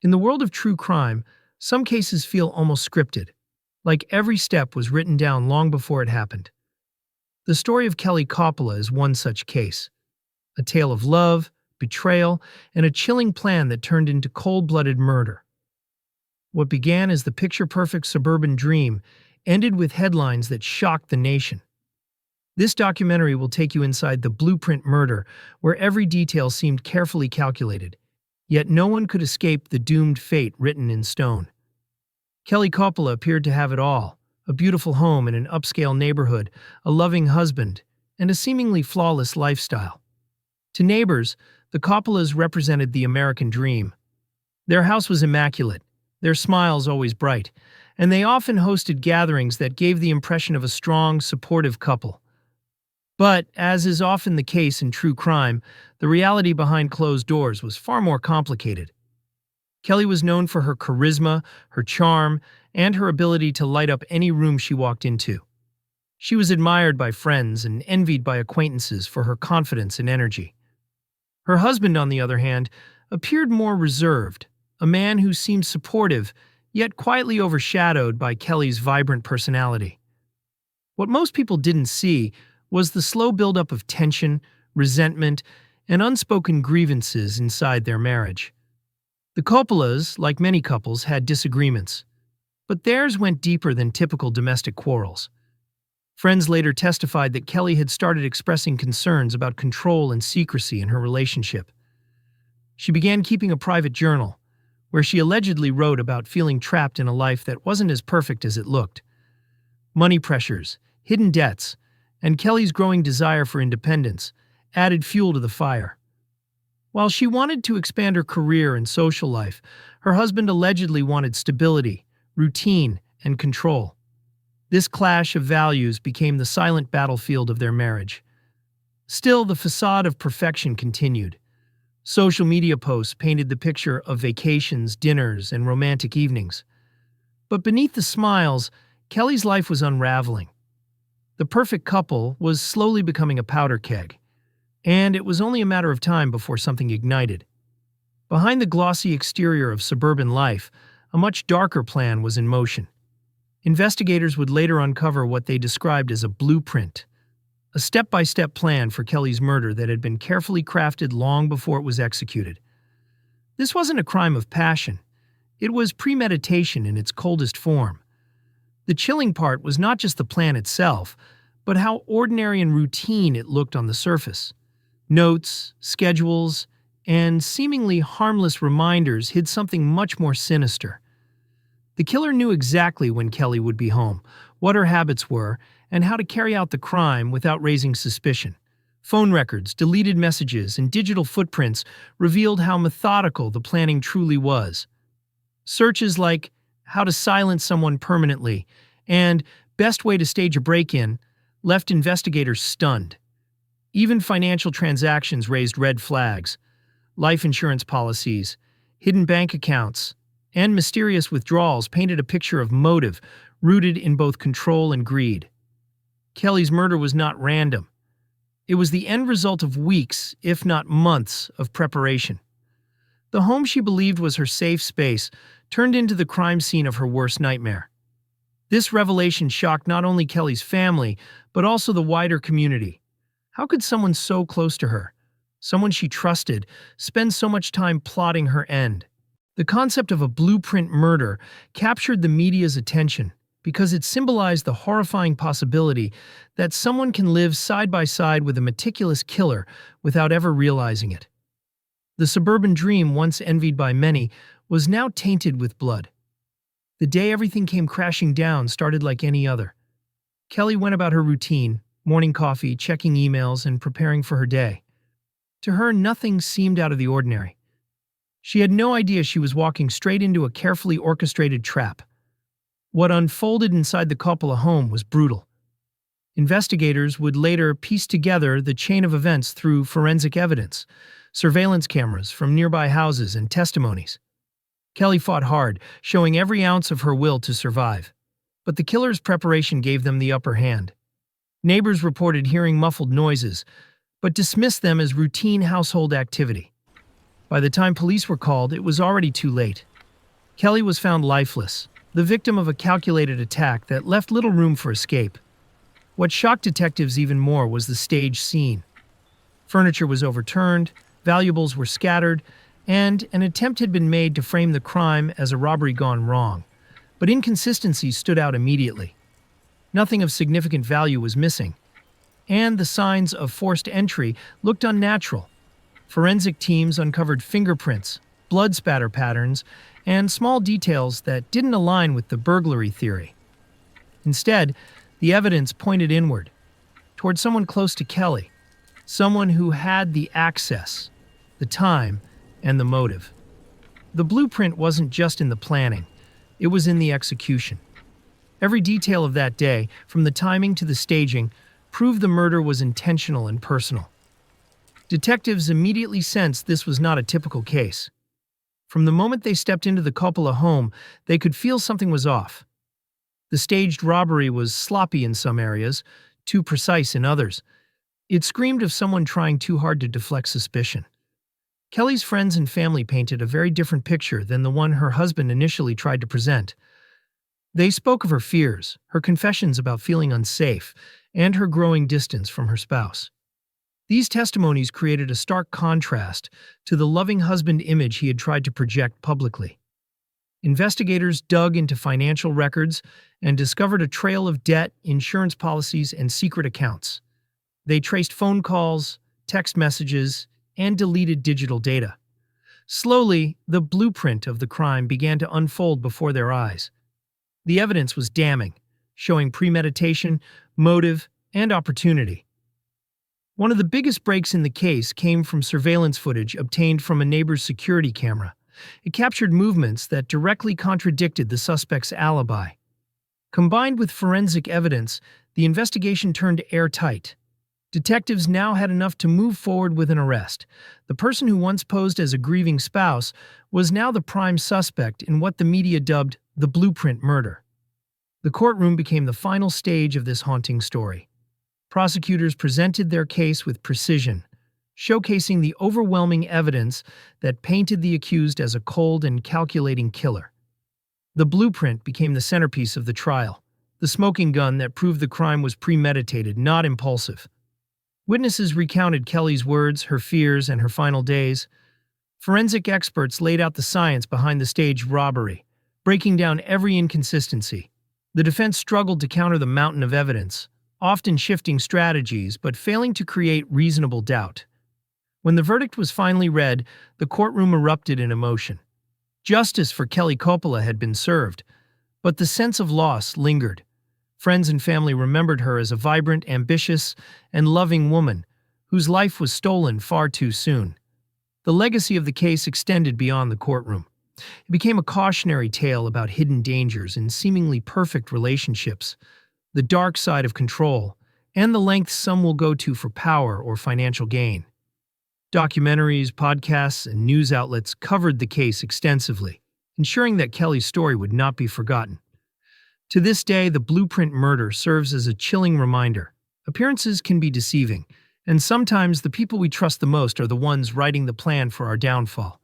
In the world of true crime, some cases feel almost scripted, like every step was written down long before it happened. The story of Kelly Coppola is one such case. A tale of love, betrayal, and a chilling plan that turned into cold-blooded murder. What began as the picture-perfect suburban dream ended with headlines that shocked the nation. This documentary will take you inside the blueprint murder, where every detail seemed carefully calculated, yet no one could escape the doomed fate written in stone. Kelly Coppola appeared to have it all: a beautiful home in an upscale neighborhood, a loving husband, and a seemingly flawless lifestyle. To neighbors, the Coppolas represented the American dream. Their house was immaculate, their smiles always bright, and they often hosted gatherings that gave the impression of a strong, supportive couple. But, as is often the case in true crime, the reality behind closed doors was far more complicated. Kelly was known for her charisma, her charm, and her ability to light up any room she walked into. She was admired by friends and envied by acquaintances for her confidence and energy. Her husband, on the other hand, appeared more reserved, a man who seemed supportive, yet quietly overshadowed by Kelly's vibrant personality. What most people didn't see was the slow buildup of tension, resentment, and unspoken grievances inside their marriage. The Coppolas, like many couples, had disagreements, but theirs went deeper than typical domestic quarrels. Friends later testified that Kelly had started expressing concerns about control and secrecy in her relationship. She began keeping a private journal, where she allegedly wrote about feeling trapped in a life that wasn't as perfect as it looked. Money pressures, hidden debts, and Kelly's growing desire for independence added fuel to the fire. While she wanted to expand her career and social life, her husband allegedly wanted stability, routine, and control. This clash of values became the silent battlefield of their marriage. Still, the facade of perfection continued. Social media posts painted the picture of vacations, dinners, and romantic evenings. But beneath the smiles, Kelly's life was unraveling. The perfect couple was slowly becoming a powder keg, and it was only a matter of time before something ignited. Behind the glossy exterior of suburban life, a much darker plan was in motion. Investigators would later uncover what they described as a blueprint, a step-by-step plan for Kelly's murder that had been carefully crafted long before it was executed. This wasn't a crime of passion. It was premeditation in its coldest form. The chilling part was not just the plan itself, but how ordinary and routine it looked on the surface. Notes, schedules, and seemingly harmless reminders hid something much more sinister. The killer knew exactly when Kelly would be home, what her habits were, and how to carry out the crime without raising suspicion. Phone records, deleted messages, and digital footprints revealed how methodical the planning truly was. Searches like "how to silence someone permanently" and "best way to stage a break-in" left investigators stunned. Even financial transactions raised red flags. Life insurance policies, hidden bank accounts, and mysterious withdrawals painted a picture of motive rooted in both control and greed. Kelly's murder was not random. It was the end result of weeks, if not months, of preparation. The home she believed was her safe space turned into the crime scene of her worst nightmare. This revelation shocked not only Kelly's family, but also the wider community. How could someone so close to her, someone she trusted, spend so much time plotting her end? The concept of a blueprint murder captured the media's attention because it symbolized the horrifying possibility that someone can live side by side with a meticulous killer without ever realizing it. The suburban dream, once envied by many, was now tainted with blood. The day everything came crashing down started like any other. Kelly went about her routine, morning coffee, checking emails, and preparing for her day. To her, nothing seemed out of the ordinary. She had no idea she was walking straight into a carefully orchestrated trap. What unfolded inside the Coppola home was brutal. Investigators would later piece together the chain of events through forensic evidence, surveillance cameras from nearby houses, and testimonies. Kelly fought hard, showing every ounce of her will to survive. But the killer's preparation gave them the upper hand. Neighbors reported hearing muffled noises, but dismissed them as routine household activity. By the time police were called, it was already too late. Kelly was found lifeless, the victim of a calculated attack that left little room for escape. What shocked detectives even more was the staged scene. Furniture was overturned, valuables were scattered, and an attempt had been made to frame the crime as a robbery gone wrong. But inconsistencies stood out immediately. Nothing of significant value was missing, and the signs of forced entry looked unnatural. Forensic teams uncovered fingerprints, blood spatter patterns, and small details that didn't align with the burglary theory. Instead, the evidence pointed inward, toward someone close to Kelly, someone who had the access, the time, and the motive. The blueprint wasn't just in the planning, it was in the execution. Every detail of that day, from the timing to the staging, proved the murder was intentional and personal. Detectives immediately sensed this was not a typical case. From the moment they stepped into the Coppola home, they could feel something was off. The staged robbery was sloppy in some areas, too precise in others. It screamed of someone trying too hard to deflect suspicion. Kelly's friends and family painted a very different picture than the one her husband initially tried to present. They spoke of her fears, her confessions about feeling unsafe, and her growing distance from her spouse. These testimonies created a stark contrast to the loving husband image he had tried to project publicly. Investigators dug into financial records and discovered a trail of debt, insurance policies, and secret accounts. They traced phone calls, text messages, and deleted digital data. Slowly, the blueprint of the crime began to unfold before their eyes. The evidence was damning, showing premeditation, motive, and opportunity. One of the biggest breaks in the case came from surveillance footage obtained from a neighbor's security camera. It captured movements that directly contradicted the suspect's alibi. Combined with forensic evidence, the investigation turned airtight. Detectives now had enough to move forward with an arrest. The person who once posed as a grieving spouse was now the prime suspect in what the media dubbed the blueprint murder. The courtroom became the final stage of this haunting story. Prosecutors presented their case with precision, showcasing the overwhelming evidence that painted the accused as a cold and calculating killer. The blueprint became the centerpiece of the trial, the smoking gun that proved the crime was premeditated, not impulsive. Witnesses recounted Kelly's words, her fears, and her final days. Forensic experts laid out the science behind the staged robbery, breaking down every inconsistency. The defense struggled to counter the mountain of evidence, often shifting strategies but failing to create reasonable doubt. When the verdict was finally read, the courtroom erupted in emotion. Justice for Kelly Coppola had been served, but the sense of loss lingered. Friends and family remembered her as a vibrant, ambitious, and loving woman whose life was stolen far too soon. The legacy of the case extended beyond the courtroom. It became a cautionary tale about hidden dangers in seemingly perfect relationships, the dark side of control, and the lengths some will go to for power or financial gain. Documentaries, podcasts, and news outlets covered the case extensively, ensuring that Kelly's story would not be forgotten. To this day, the blueprint murder serves as a chilling reminder. Appearances can be deceiving, and sometimes the people we trust the most are the ones writing the plan for our downfall.